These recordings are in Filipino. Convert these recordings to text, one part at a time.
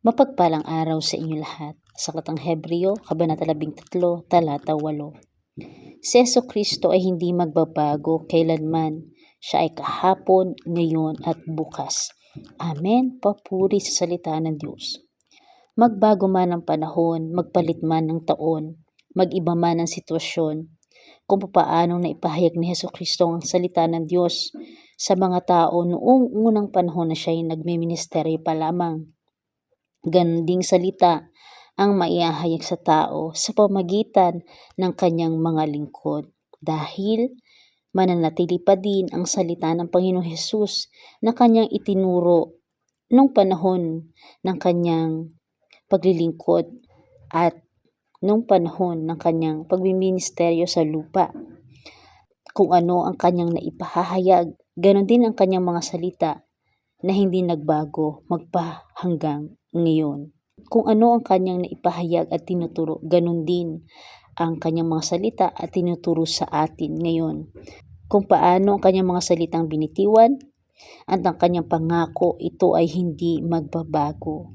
Mapagpalang araw sa inyo lahat. Sa Aklatang Hebreo, Kabanata 13, Talata 8. Si Jesucristo ay hindi magbabago kailanman. Siya ay kahapon, ngayon at bukas. Amen. Papuri sa salita ng Diyos. Magbago man ang panahon, magpalit man ng taon, mag-iba man ang sitwasyon, kung paanong naipahayag ni Jesucristo ang salita ng Diyos sa mga tao noong unang panahon na siya ay nagmiministeryo pa lamang. Ganon ding salita ang maihahayag sa tao sa pamagitan ng kanyang mga lingkod dahil mananatili pa din ang salita ng Panginoong Hesus na kanyang itinuro nung panahon ng kanyang paglilingkod at nung panahon ng kanyang pagmiministeryo sa lupa. Kung ano ang kanyang naipahahayag, ganon din ang kanyang mga salita na hindi nagbago magpa hanggang ngayon. Kung ano ang kanyang naipahayag at tinuturo, ganon din ang kanyang mga salita at tinuturo sa atin ngayon. Kung paano ang kanyang mga salitang binitiwan at ang kanyang pangako, ito ay hindi magbabago.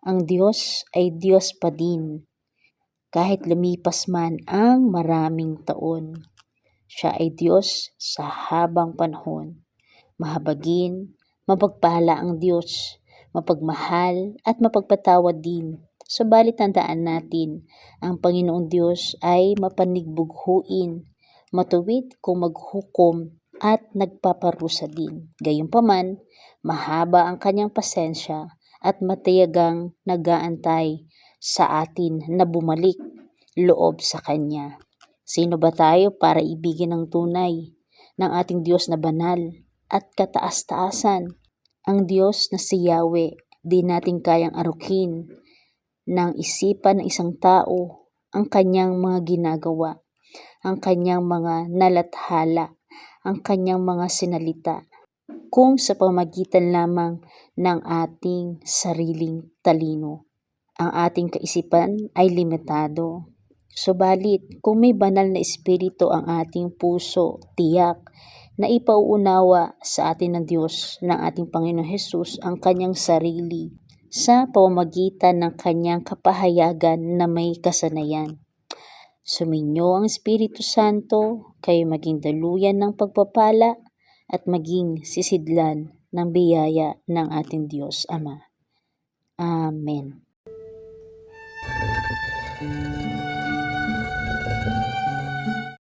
Ang Diyos ay Diyos pa din kahit lumipas man ang maraming taon. Siya ay Diyos sa habang panahon. Mahabagin, mapagpala ang Diyos, mapagmahal at mapagpatawad din. Subalit tandaan natin, ang Panginoong Diyos ay mapanigbughuin, matuwid kung maghukom at nagpaparusa din. Gayunpaman, mahaba ang kanyang pasensya at matiyagang nag-aantay sa atin na bumalik loob sa kanya. Sino ba tayo para ibigin ng tunay ng ating Diyos na banal at kataas-taasan? Ang Diyos na si Yahweh, di natin kayang arukin ng isipan ng isang tao ang kanyang mga ginagawa, ang kanyang mga nalathala, ang kanyang mga sinalita, kung sa pamagitan lamang ng ating sariling talino. Ang ating kaisipan ay limitado. Subalit, kung may banal na espiritu ang ating puso, tiyak na ipauunawa sa atin ng Diyos ng ating Panginoong Hesus ang kanyang sarili sa pamamagitan ng kanyang kapahayagan na may kasanayan. Suminyo ang Espiritu Santo, kayo maging daluyan ng pagpapala at maging sisidlan ng biyaya ng ating Diyos Ama. Amen.